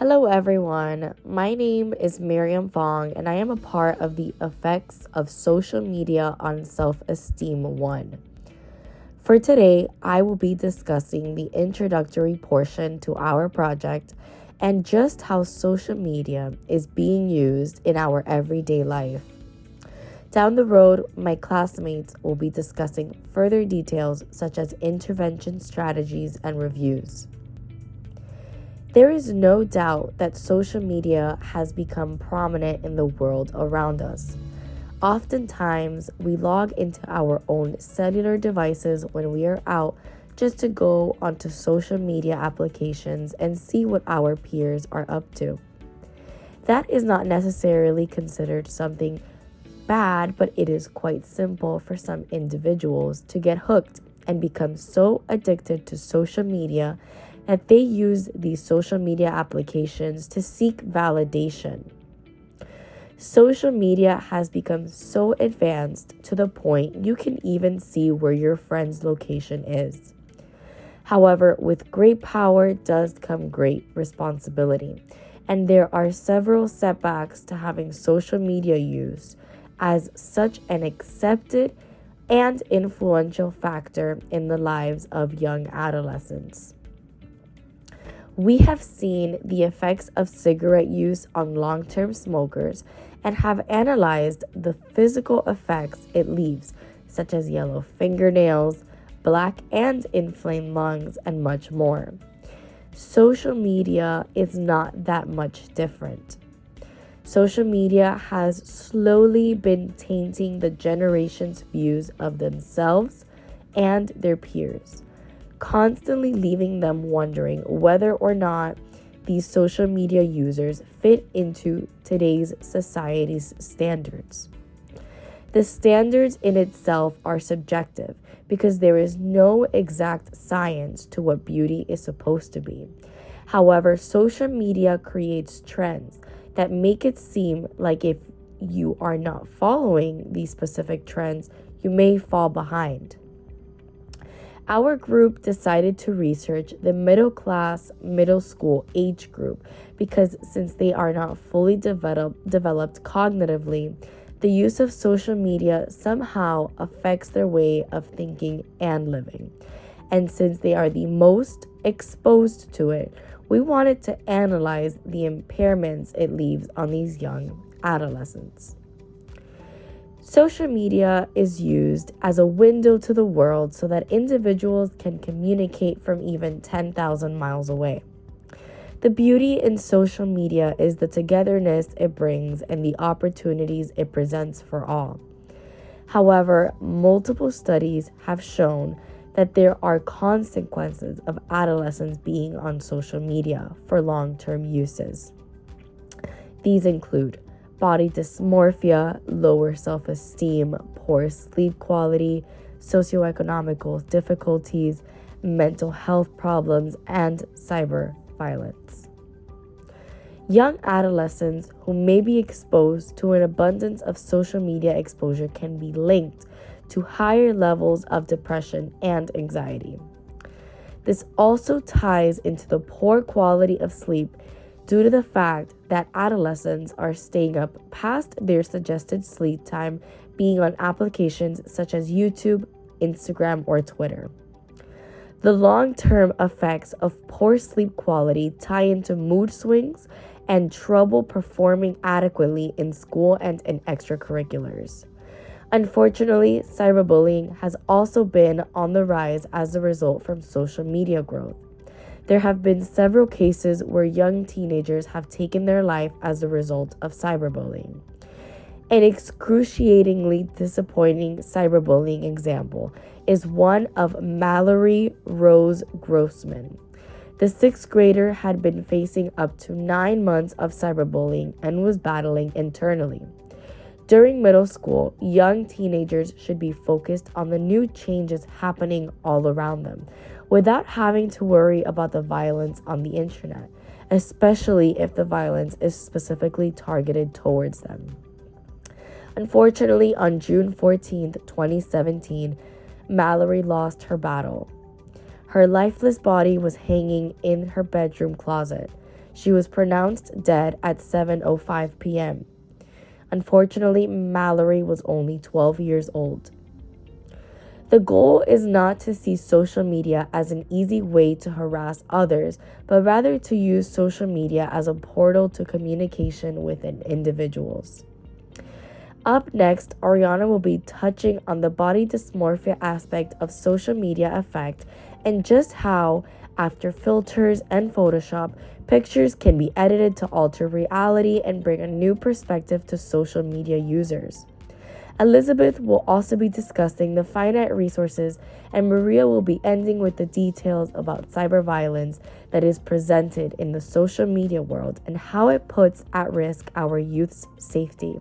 Hello everyone, my name is Miriam Fong and I am a part of the Effects of Social Media on Self-Esteem 1. For today, I will be discussing the introductory portion to our project and just how social media is being used in our everyday life. Down the road, my classmates will be discussing further details such as intervention strategies and reviews. There is no doubt that social media has become prominent in the world around us. Oftentimes, we log into our own cellular devices when we are out just to go onto social media applications and see what our peers are up to. That is not necessarily considered something bad, but it is quite simple for some individuals to get hooked and become so addicted to social media that they use these social media applications to seek validation. Social media has become so advanced to the point you can even see where your friend's location is. However, with great power does come great responsibility, and there are several setbacks to having social media use as such an accepted and influential factor in the lives of young adolescents. We have seen the effects of cigarette use on long-term smokers and have analyzed the physical effects it leaves, such as yellow fingernails, black and inflamed lungs, and much more. Social media is not that much different. Social media has slowly been tainting the generation's views of themselves and their peers, constantly leaving them wondering whether or not these social media users fit into today's society's standards. The standards in itself are subjective because there is no exact science to what beauty is supposed to be. However, social media creates trends that make it seem like if you are not following these specific trends, you may fall behind. Our group decided to research the middle school age group because since they are not fully developed cognitively, the use of social media somehow affects their way of thinking and living. And since they are the most exposed to it, we wanted to analyze the impairments it leaves on these young adolescents. Social media is used as a window to the world so that individuals can communicate from even 10,000 miles away. The beauty in social media is the togetherness it brings and the opportunities it presents for all. However, multiple studies have shown that there are consequences of adolescents being on social media for long-term uses. These include body dysmorphia, lower self-esteem, poor sleep quality, socioeconomic difficulties, mental health problems, and cyber violence. Young adolescents who may be exposed to an abundance of social media exposure can be linked to higher levels of depression and anxiety. This also ties into the poor quality of sleep due to the fact that adolescents are staying up past their suggested sleep time, being on applications such as YouTube, Instagram, or Twitter. The long-term effects of poor sleep quality tie into mood swings and trouble performing adequately in school and in extracurriculars. Unfortunately, cyberbullying has also been on the rise as a result from social media growth. There have been several cases where young teenagers have taken their life as a result of cyberbullying. An excruciatingly disappointing cyberbullying example is one of Mallory Rose Grossman. The sixth grader had been facing up to 9 months of cyberbullying and was battling internally. During middle school, young teenagers should be focused on the new changes happening all around them, without having to worry about the violence on the internet, especially if the violence is specifically targeted towards them. Unfortunately, on June 14, 2017, Mallory lost her battle. Her lifeless body was hanging in her bedroom closet. She was pronounced dead at 7:05 p.m. Unfortunately, Mallory was only 12 years old. The goal is not to see social media as an easy way to harass others, but rather to use social media as a portal to communication within individuals. Up next, Arianna will be touching on the body dysmorphia aspect of social media effect and just how, after filters and Photoshop, pictures can be edited to alter reality and bring a new perspective to social media users. Elizabeth will also be discussing the finite resources, and Maria will be ending with the details about cyber violence that is presented in the social media world and how it puts at risk our youth's safety.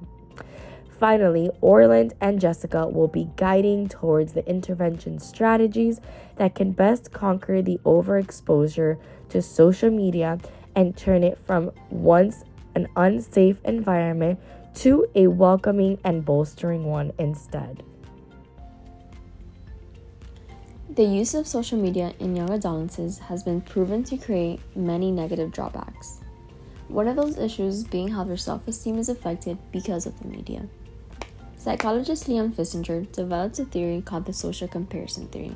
Finally, Orland and Jessica will be guiding towards the intervention strategies that can best conquer the overexposure to social media and turn it from once an unsafe environment to a welcoming and bolstering one instead. The use of social media in young adolescents has been proven to create many negative drawbacks. One of those issues being how their self-esteem is affected because of the media. Psychologist Leon Fissinger developed a theory called the social comparison theory,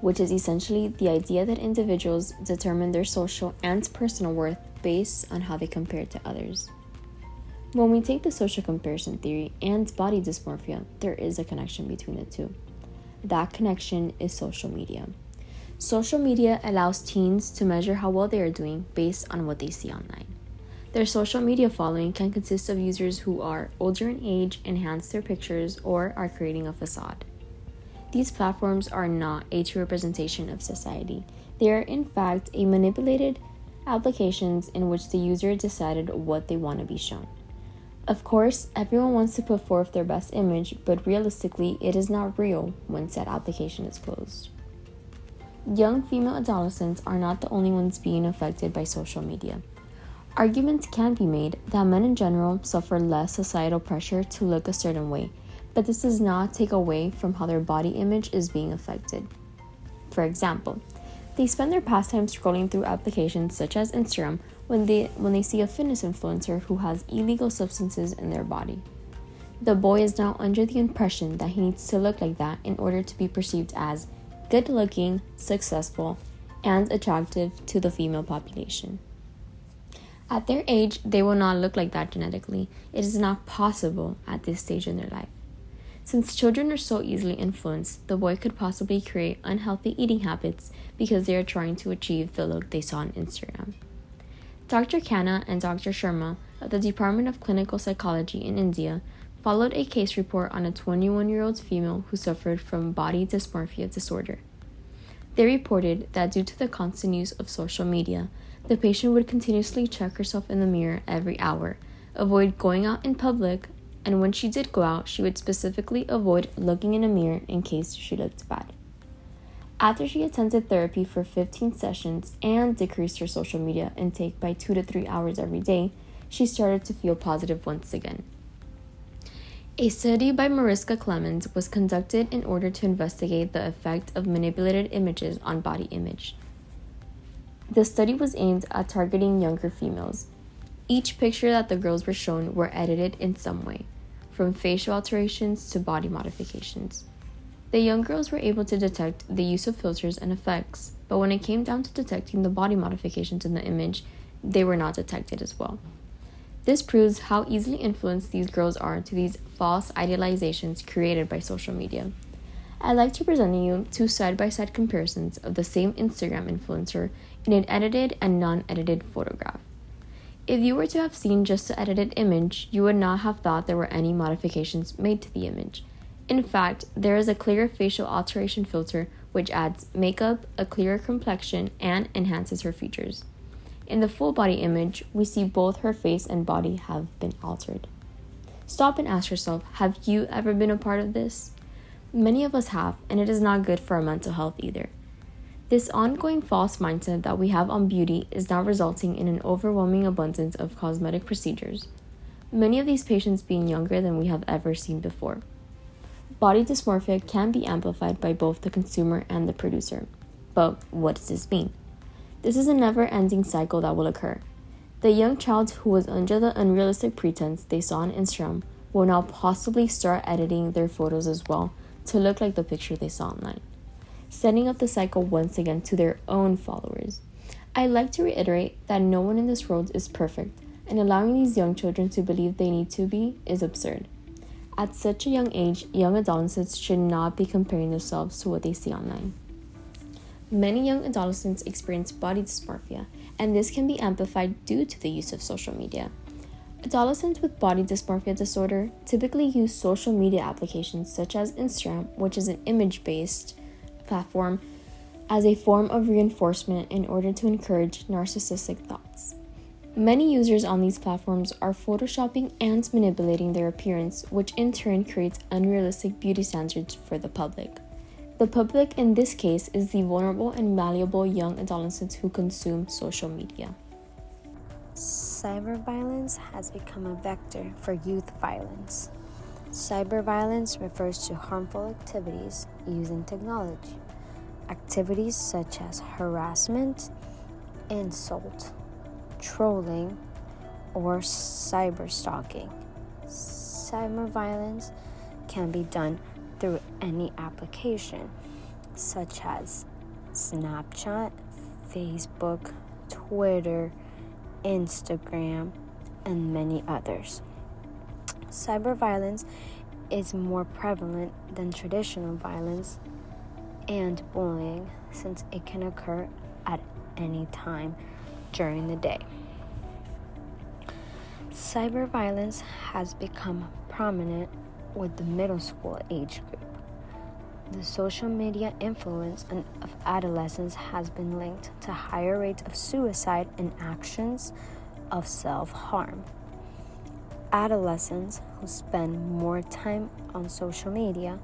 which is essentially the idea that individuals determine their social and personal worth based on how they compare to others. When we take the social comparison theory and body dysmorphia, there is a connection between the two. That connection is social media. Social media allows teens to measure how well they are doing based on what they see online. Their social media following can consist of users who are older in age, enhance their pictures, or are creating a facade. These platforms are not a true representation of society. They are in fact a manipulated applications in which the user decided what they want to be shown. Of course, everyone wants to put forth their best image, but realistically, it is not real when said application is closed. Young female adolescents are not the only ones being affected by social media. Arguments can be made that men in general suffer less societal pressure to look a certain way, but this does not take away from how their body image is being affected. For example, they spend their pastime scrolling through applications such as Instagram when they see a fitness influencer who has illegal substances in their body. The boy is now under the impression that he needs to look like that in order to be perceived as good-looking, successful, and attractive to the female population. At their age, they will not look like that genetically. It is not possible at this stage in their life. Since children are so easily influenced, the boy could possibly create unhealthy eating habits because they are trying to achieve the look they saw on Instagram. Dr. Khanna and Dr. Sharma of the Department of Clinical Psychology in India followed a case report on a 21-year-old female who suffered from body dysmorphia disorder. They reported that due to the constant use of social media, the patient would continuously check herself in the mirror every hour, avoid going out in public, and when she did go out, she would specifically avoid looking in a mirror in case she looked bad. After she attended therapy for 15 sessions and decreased her social media intake by 2 to 3 hours every day, she started to feel positive once again. A study by Mariska Clemens was conducted in order to investigate the effect of manipulated images on body image. The study was aimed at targeting younger females. Each picture that the girls were shown were edited in some way, from facial alterations to body modifications. The young girls were able to detect the use of filters and effects, but when it came down to detecting the body modifications in the image, they were not detected as well. This proves how easily influenced these girls are to these false idealizations created by social media. I'd like to present you two side-by-side comparisons of the same Instagram influencer in an edited and non-edited photograph. If you were to have seen just the edited image, you would not have thought there were any modifications made to the image. In fact, there is a clear facial alteration filter which adds makeup, a clearer complexion, and enhances her features. In the full body image, we see both her face and body have been altered. Stop and ask yourself, have you ever been a part of this? Many of us have, and it is not good for our mental health either. This ongoing false mindset that we have on beauty is now resulting in an overwhelming abundance of cosmetic procedures, many of these patients being younger than we have ever seen before. Body dysmorphia can be amplified by both the consumer and the producer. But what does this mean? This is a never-ending cycle that will occur. The young child who was under the unrealistic pretense they saw on Instagram will now possibly start editing their photos as well to look like the picture they saw online, setting up the cycle once again to their own followers. I'd like to reiterate that no one in this world is perfect, and allowing these young children to believe they need to be is absurd. At such a young age, young adolescents should not be comparing themselves to what they see online. Many young adolescents experience body dysmorphia, and this can be amplified due to the use of social media. Adolescents with body dysmorphia disorder typically use social media applications such as Instagram, which is an image-based platform, as a form of reinforcement in order to encourage narcissistic thoughts. Many users on these platforms are photoshopping and manipulating their appearance, which in turn creates unrealistic beauty standards for the public. The public in this case is the vulnerable and malleable young adolescents who consume social media. Cyberviolence has become a vector for youth violence. Cyberviolence refers to harmful activities using technology. Activities such as harassment, insult, trolling, or cyberstalking. Cyberviolence can be done through any application, such as Snapchat, Facebook, Twitter, Instagram, and many others. Cyberviolence is more prevalent than traditional violence and bullying since it can occur at any time during the day. Cyberviolence has become prominent with the middle school age group. The social media influence of adolescents has been linked to higher rates of suicide and actions of self-harm. Adolescents who spend more time on social media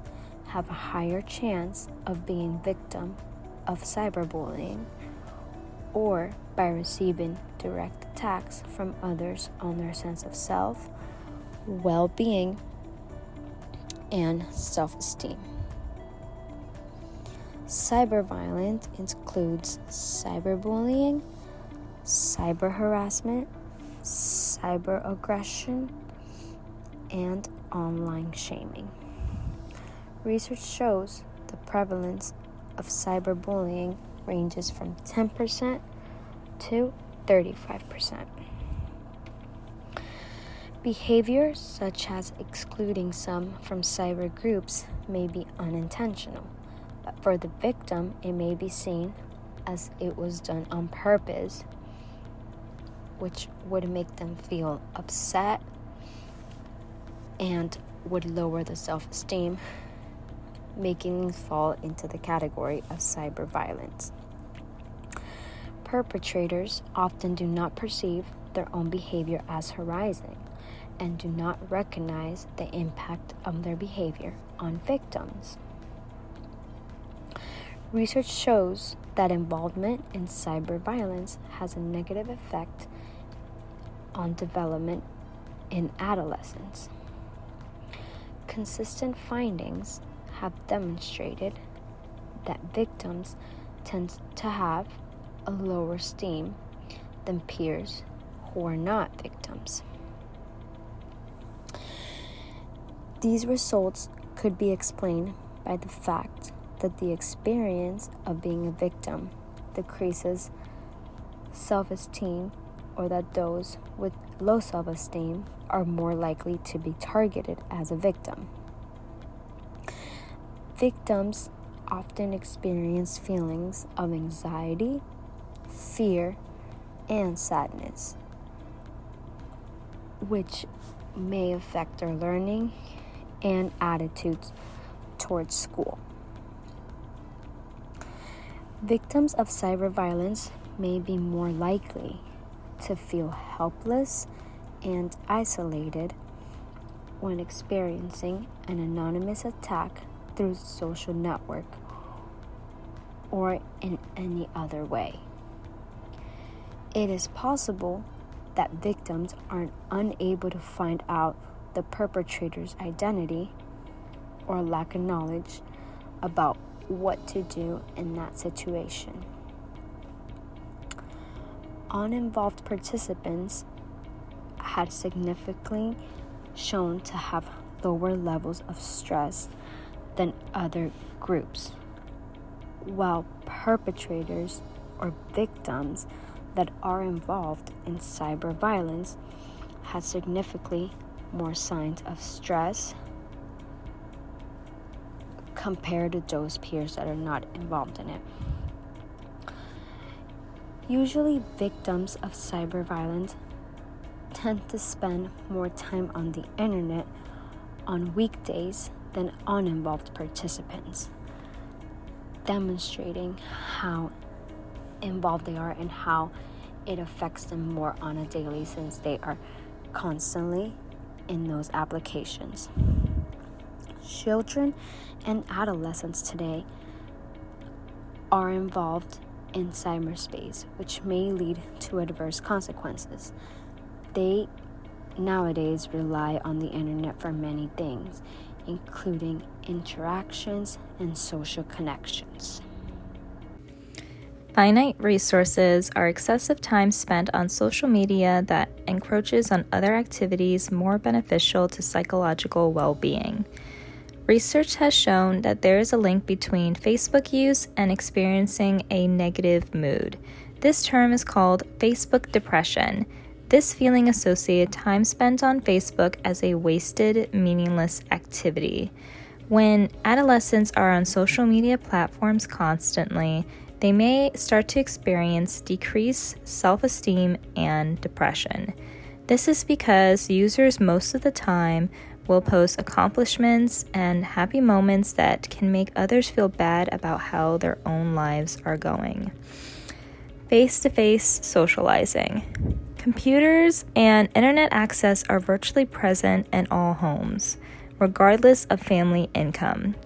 have a higher chance of being victim of cyberbullying or by receiving direct attacks from others on their sense of self, well-being, and self-esteem. Cyberviolence includes cyberbullying, cyberharassment, cyberaggression, and online shaming. Research shows the prevalence of cyberbullying ranges from 10% to 35%. Behavior such as excluding some from cyber groups may be unintentional, but for the victim, it may be seen as it was done on purpose, which would make them feel upset and would lower the self-esteem, making them fall into the category of cyber violence. Perpetrators often do not perceive their own behavior as harassing and do not recognize the impact of their behavior on victims. Research shows that involvement in cyber violence has a negative effect on development in adolescence. Consistent findings have demonstrated that victims tend to have a lower esteem than peers who are not victims. These results could be explained by the fact that the experience of being a victim decreases self-esteem, or that those with low self-esteem are more likely to be targeted as a victim. Victims often experience feelings of anxiety, fear, and sadness, which may affect their learning and attitudes towards school. Victims of cyber violence may be more likely to feel helpless and isolated when experiencing an anonymous attack through social network or in any other way. It is possible that victims are unable to find out the perpetrator's identity or lack of knowledge about what to do in that situation. uninvolved participants had significantly shown to have lower levels of stress than other groups, while perpetrators or victims that are involved in cyber violence had significantly more signs of stress compared to those peers that are not involved in it. Usually, victims of cyber violence tend to spend more time on the internet on weekdays than uninvolved participants, demonstrating how involved they are and how it affects them more on a daily since they are constantly in those applications. Children and adolescents today are involved in cyberspace, which may lead to adverse consequences. They nowadays rely on the internet for many things, including interactions and social connections. Finite resources are excessive time spent on social media that encroaches on other activities more beneficial to psychological well-being. Research has shown that there is a link between Facebook use and experiencing a negative mood. This term is called Facebook depression. This feeling associates time spent on Facebook as a wasted, meaningless activity. When adolescents are on social media platforms constantly, they may start to experience decreased self-esteem and depression. This is because users most of the time will post accomplishments and happy moments that can make others feel bad about how their own lives are going. Face-to-face socializing. Computers and internet access are virtually present in all homes, regardless of family income.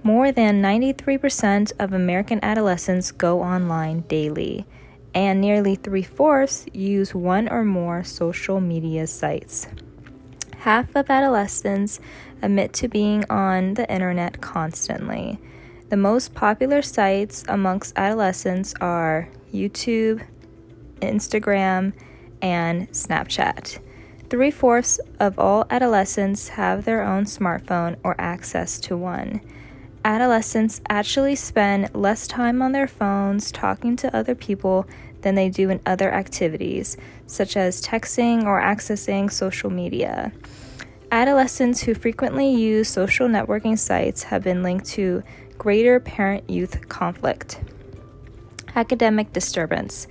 More than 93% of American adolescents go online daily, and nearly 3/4 use one or more social media sites. Half of adolescents admit to being on the internet constantly. The most popular sites amongst adolescents are YouTube, Instagram, and Snapchat. 3/4 of all adolescents have their own smartphone or access to one. Adolescents actually spend less time on their phones talking to other people than they do in other activities, such as texting or accessing social media. Adolescents who frequently use social networking sites have been linked to greater parent-youth conflict. Academic disturbance.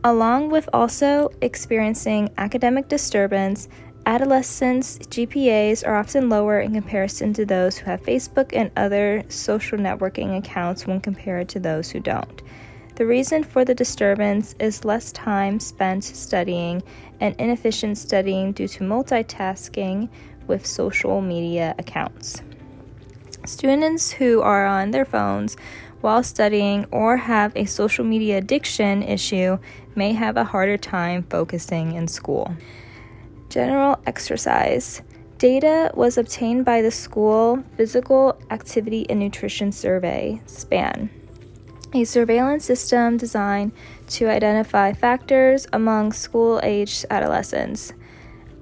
Along with also experiencing academic disturbance, adolescents' GPAs are often lower in comparison to those who have Facebook and other social networking accounts when compared to those who don't. The reason for the disturbance is less time spent studying and inefficient studying due to multitasking with social media accounts. Students who are on their phones while studying or have a social media addiction issue may have a harder time focusing in school. General exercise. Data was obtained by the School Physical Activity and Nutrition Survey, SPAN, a surveillance system designed to identify factors among school-aged adolescents.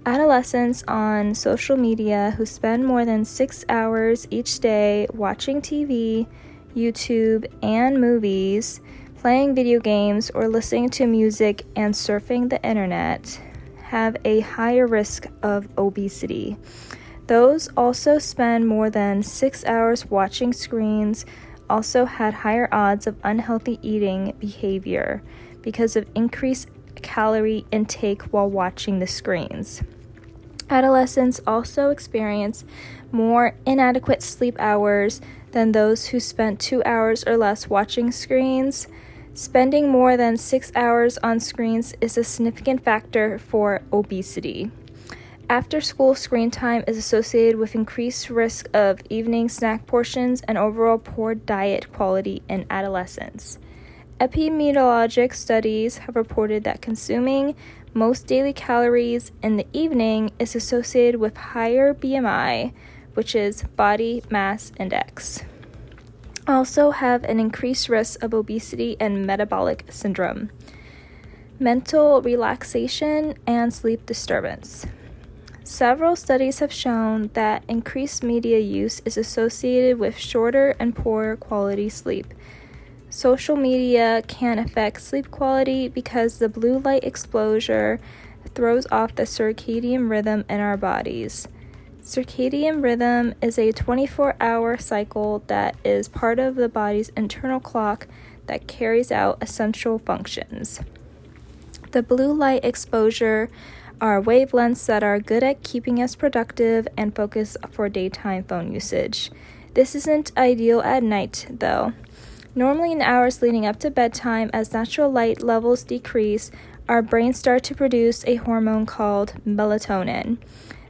Adolescents on social media who spend more than 6 hours each day watching TV, YouTube, and movies, playing video games, or listening to music and surfing the internet have a higher risk of obesity. Those also spend more than 6 hours watching screens also had higher odds of unhealthy eating behavior because of increased calorie intake while watching the screens. Adolescents also experience more inadequate sleep hours than those who spent 2 hours or less watching screens. Spending more than 6 hours on screens is a significant factor for obesity. After-school screen time is associated with increased risk of evening snack portions and overall poor diet quality in adolescents. Epidemiologic studies have reported that consuming most daily calories in the evening is associated with higher BMI, which is body mass index. Also have an increased risk of obesity and metabolic syndrome. mental relaxation, and sleep disturbance. Several studies have shown that increased media use is associated with shorter and poorer quality sleep. Social media can affect sleep quality because the blue light exposure throws off the circadian rhythm in our bodies. Circadian rhythm is a 24-hour cycle that is part of the body's internal clock that carries out essential functions. The blue light exposure are wavelengths that are good at keeping us productive and focused for daytime phone usage. This isn't ideal at night, though. Normally in hours leading up to bedtime, as natural light levels decrease, our brains start to produce a hormone called melatonin.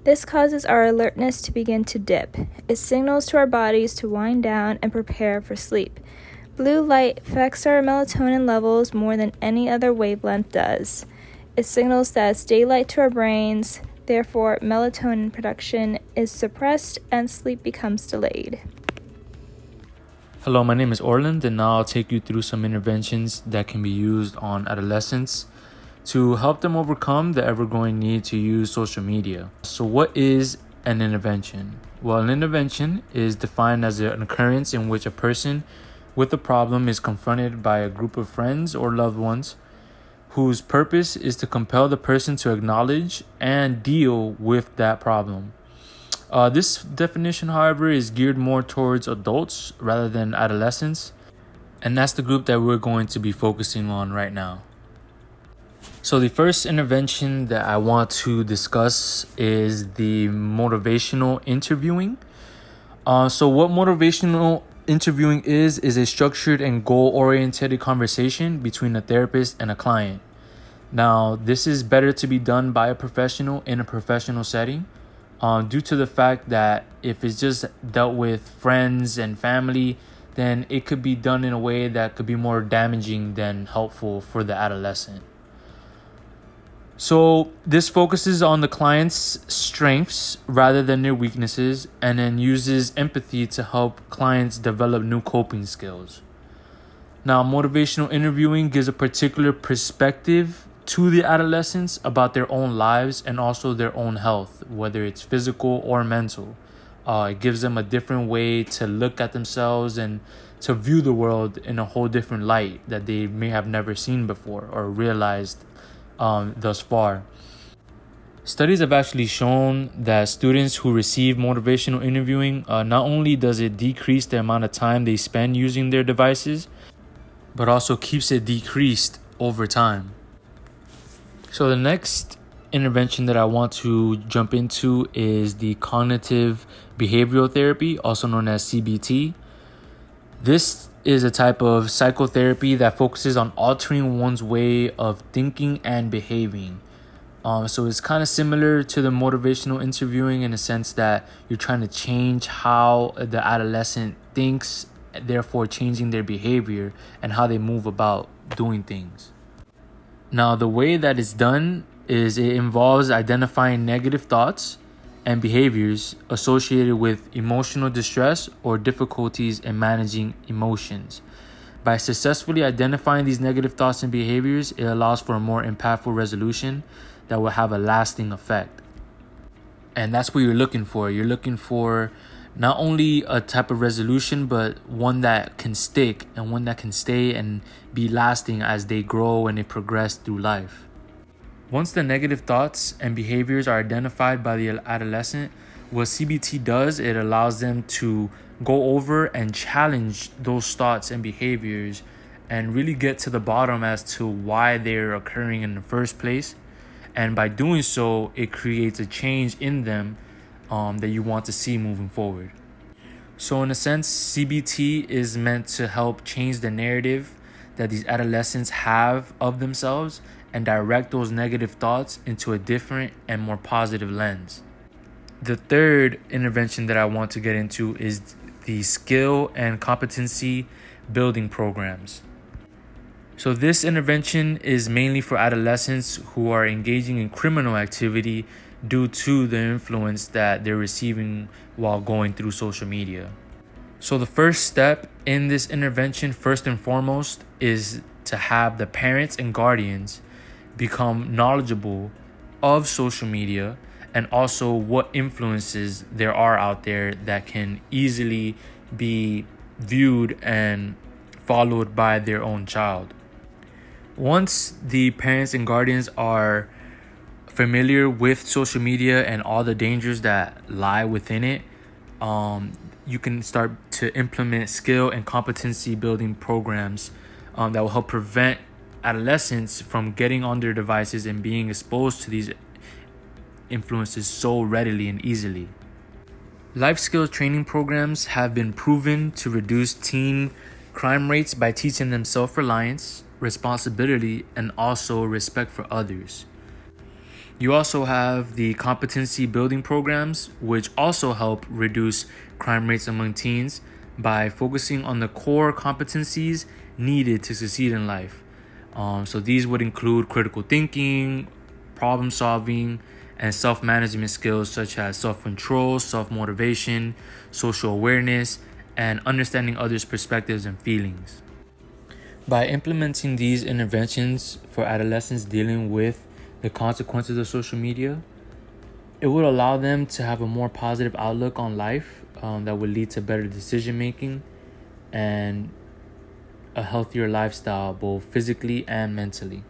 This causes our alertness to begin to dip. It signals to our bodies to wind down and prepare for sleep. Blue light affects our melatonin levels more than any other wavelength does. It signals that it's daylight to our brains, therefore melatonin production is suppressed and sleep becomes delayed. Hello, my name is Orland, and now I'll take you through some interventions that can be used on adolescents to help them overcome the ever-growing need to use social media. So what is an intervention? Well, an intervention is defined as an occurrence in which a person with a problem is confronted by a group of friends or loved ones whose purpose is to compel the person to acknowledge and deal with that problem. This definition, however, is geared more towards adults rather than adolescents, and that's the group that we're going to be focusing on right now. So the first intervention that I want to discuss is the motivational interviewing. So what motivational interviewing is a structured and goal-oriented conversation between a therapist and a client. Now, this is better to be done by a professional in a professional setting, due to the fact that if it's just dealt with friends and family, then it could be done in a way that could be more damaging than helpful for the adolescent. So this focuses on the client's strengths rather than their weaknesses, and then uses empathy to help clients develop new coping skills. Now, motivational interviewing gives a particular perspective to the adolescents about their own lives and also their own health, whether it's physical or mental. It gives them a different way to look at themselves and to view the world in a whole different light that they may have never seen before or realized thus far. Studies have actually shown that students who receive motivational interviewing, not only does it decrease the amount of time they spend using their devices, but also keeps it decreased over time. So the next intervention that I want to jump into is the cognitive behavioral therapy, also known as CBT. This is a type of psychotherapy that focuses on altering one's way of thinking and behaving. So it's kind of similar to the motivational interviewing in a sense that you're trying to change how the adolescent thinks, therefore changing their behavior and how they move about doing things. Now, the way that it's done is it involves identifying negative thoughts and behaviors associated with emotional distress or difficulties in managing emotions. By successfully identifying these negative thoughts and behaviors, it allows for a more impactful resolution that will have a lasting effect. And that's what you're looking for. You're looking for not only a type of resolution, but one that can stick and one that can stay and be lasting as they grow and they progress through life. Once the negative thoughts and behaviors are identified by the adolescent, what CBT does, it allows them to go over and challenge those thoughts and behaviors and really get to the bottom as to why they're occurring in the first place. And by doing so, it creates a change in them that you want to see moving forward. So in a sense, CBT is meant to help change the narrative that these adolescents have of themselves and direct those negative thoughts into a different and more positive lens. The third intervention that I want to get into is the skill and competency building programs. So this intervention is mainly for adolescents who are engaging in criminal activity due to the influence that they're receiving while going through social media. So the first step in this intervention, first and foremost, is to have the parents and guardians become knowledgeable of social media and also what influences there are out there that can easily be viewed and followed by their own child. Once the parents and guardians are familiar with social media and all the dangers that lie within it, you can start to implement skill and competency building programs that will help prevent adolescents from getting on their devices and being exposed to these influences so readily and easily. Life skills training programs have been proven to reduce teen crime rates by teaching them self-reliance, responsibility, and also respect for others. You also have the competency building programs, which also help reduce crime rates among teens by focusing on the core competencies needed to succeed in life. So these would include critical thinking, problem solving, and self-management skills such as self-control, self-motivation, social awareness, and understanding others' perspectives and feelings. By implementing these interventions for adolescents dealing with the consequences of social media, it would allow them to have a more positive outlook on life that would lead to better decision making and a healthier lifestyle, both physically and mentally.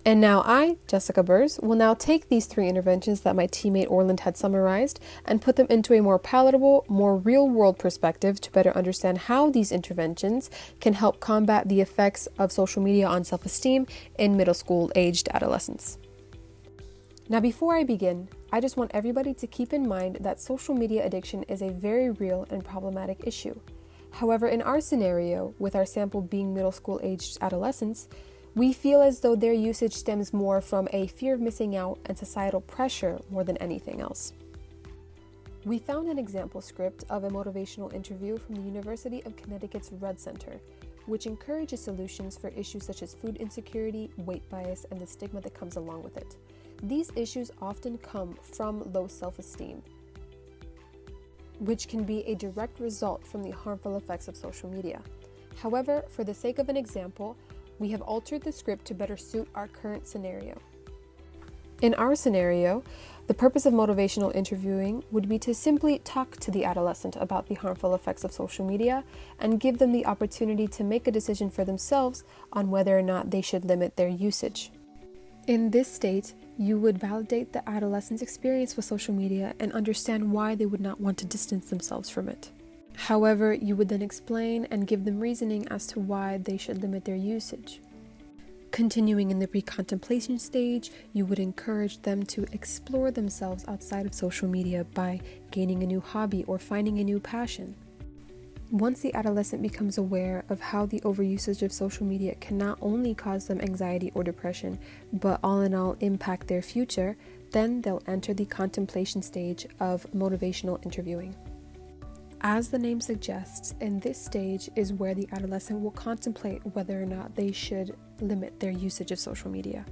And now I, Jessica Burs, will now take these 3 interventions that my teammate Orland had summarized and put them into a more palatable, more real-world perspective to better understand how these interventions can help combat the effects of social media on self-esteem in middle school-aged adolescents. Now, before I begin, I just want everybody to keep in mind that social media addiction is a very real and problematic issue. However, in our scenario, with our sample being middle school-aged adolescents, we feel as though their usage stems more from a fear of missing out and societal pressure more than anything else. We found an example script of a motivational interview from the University of Connecticut's Rudd Center, which encourages solutions for issues such as food insecurity, weight bias, and the stigma that comes along with it. These issues often come from low self-esteem, which can be a direct result from the harmful effects of social media. However, for the sake of an example, we have altered the script to better suit our current scenario. In our scenario, the purpose of motivational interviewing would be to simply talk to the adolescent about the harmful effects of social media and give them the opportunity to make a decision for themselves on whether or not they should limit their usage. In this state, you would validate the adolescent's experience with social media and understand why they would not want to distance themselves from it. However, you would then explain and give them reasoning as to why they should limit their usage. Continuing in the pre-contemplation stage, you would encourage them to explore themselves outside of social media by gaining a new hobby or finding a new passion. Once the adolescent becomes aware of how the overusage of social media can not only cause them anxiety or depression, but all in all impact their future, then they'll enter the contemplation stage of motivational interviewing. As the name suggests, in this stage is where the adolescent will contemplate whether or not they should limit their usage of social media.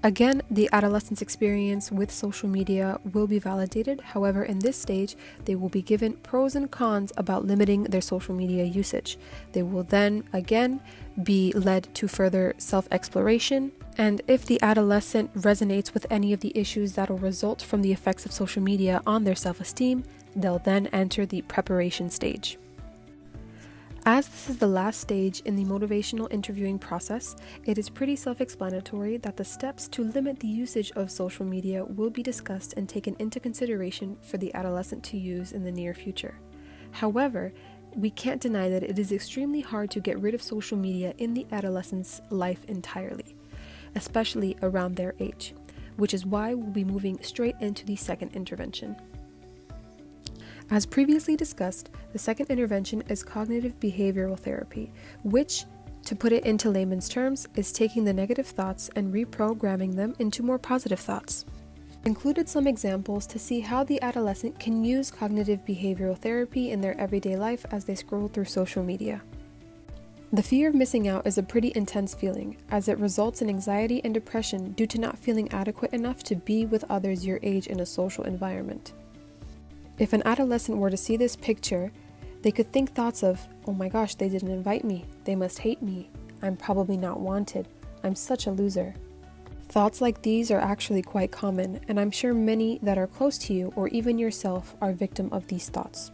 Again, the adolescent's experience with social media will be validated. However, in this stage, they will be given pros and cons about limiting their social media usage. They will then, again, be led to further self-exploration. And if the adolescent resonates with any of the issues that will result from the effects of social media on their self-esteem, they'll then enter the preparation stage. As this is the last stage in the motivational interviewing process, it is pretty self-explanatory that the steps to limit the usage of social media will be discussed and taken into consideration for the adolescent to use in the near future. However, we can't deny that it is extremely hard to get rid of social media in the adolescent's life entirely, especially around their age, which is why we'll be moving straight into the second intervention. As previously discussed, the second intervention is cognitive behavioral therapy, which, to put it into layman's terms, is taking the negative thoughts and reprogramming them into more positive thoughts. Included some examples to see how the adolescent can use cognitive behavioral therapy in their everyday life as they scroll through social media. The fear of missing out is a pretty intense feeling, as it results in anxiety and depression due to not feeling adequate enough to be with others your age in a social environment. If an adolescent were to see this picture, they could think thoughts of, oh my gosh, they didn't invite me, they must hate me, I'm probably not wanted, I'm such a loser. Thoughts like these are actually quite common, and I'm sure many that are close to you or even yourself are victim of these thoughts.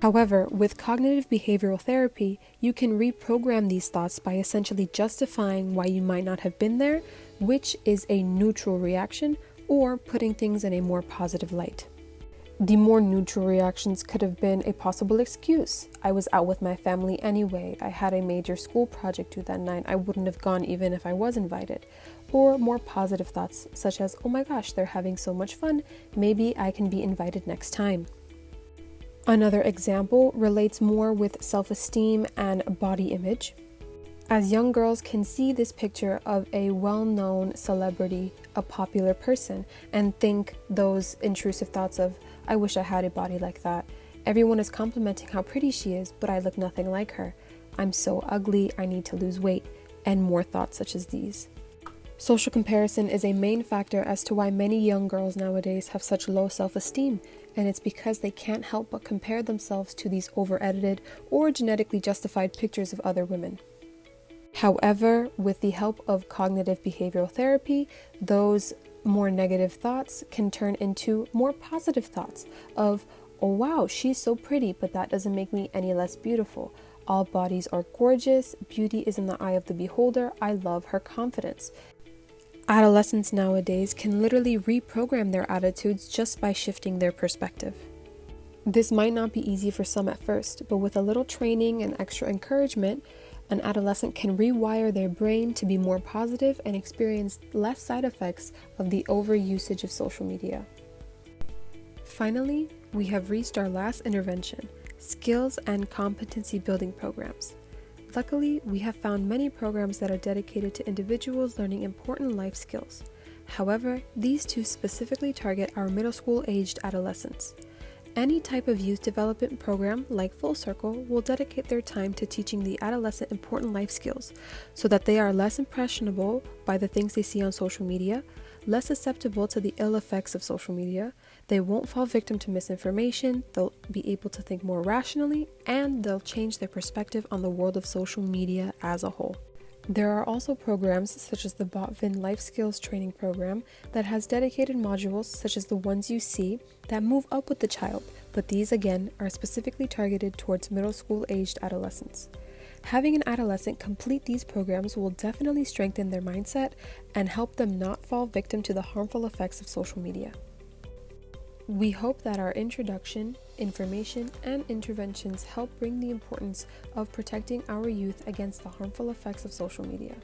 However, with cognitive behavioral therapy, you can reprogram these thoughts by essentially justifying why you might not have been there, which is a neutral reaction, or putting things in a more positive light. The more neutral reactions could have been a possible excuse. I was out with my family anyway. I had a major school project due that night. I wouldn't have gone even if I was invited. Or more positive thoughts, such as, oh my gosh, they're having so much fun. Maybe I can be invited next time. Another example relates more with self-esteem and body image. As young girls can see this picture of a well-known celebrity, a popular person, and think those intrusive thoughts of, I wish I had a body like that. Everyone is complimenting how pretty she is, but I look nothing like her. I'm so ugly, I need to lose weight, and more thoughts such as these. Social comparison is a main factor as to why many young girls nowadays have such low self-esteem, and it's because they can't help but compare themselves to these over-edited or genetically justified pictures of other women. However, with the help of cognitive behavioral therapy, those more negative thoughts can turn into more positive thoughts of, oh wow, she's so pretty, but that doesn't make me any less beautiful. All bodies are gorgeous, beauty is in the eye of the beholder, I love her confidence. Adolescents nowadays can literally reprogram their attitudes just by shifting their perspective. This might not be easy for some at first, but with a little training and extra encouragement, an adolescent can rewire their brain to be more positive and experience less side effects of the overusage of social media. Finally, we have reached our last intervention, skills and competency building programs. Luckily, we have found many programs that are dedicated to individuals learning important life skills. However, these two specifically target our middle school-aged adolescents. Any type of youth development program, like Full Circle, will dedicate their time to teaching the adolescent important life skills so that they are less impressionable by the things they see on social media, less susceptible to the ill effects of social media, they won't fall victim to misinformation, they'll be able to think more rationally, and they'll change their perspective on the world of social media as a whole. There are also programs such as the Botvin Life Skills Training Program that has dedicated modules such as the ones you see that move up with the child, but these again are specifically targeted towards middle school aged adolescents. Having an adolescent complete these programs will definitely strengthen their mindset and help them not fall victim to the harmful effects of social media. We hope that our introduction, information, and interventions help bring the importance of protecting our youth against the harmful effects of social media.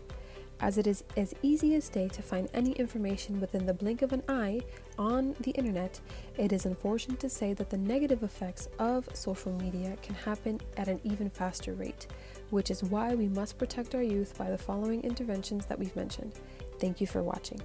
As it is as easy as day to find any information within the blink of an eye on the internet, it is unfortunate to say that the negative effects of social media can happen at an even faster rate, which is why we must protect our youth by the following interventions that we've mentioned. Thank you for watching.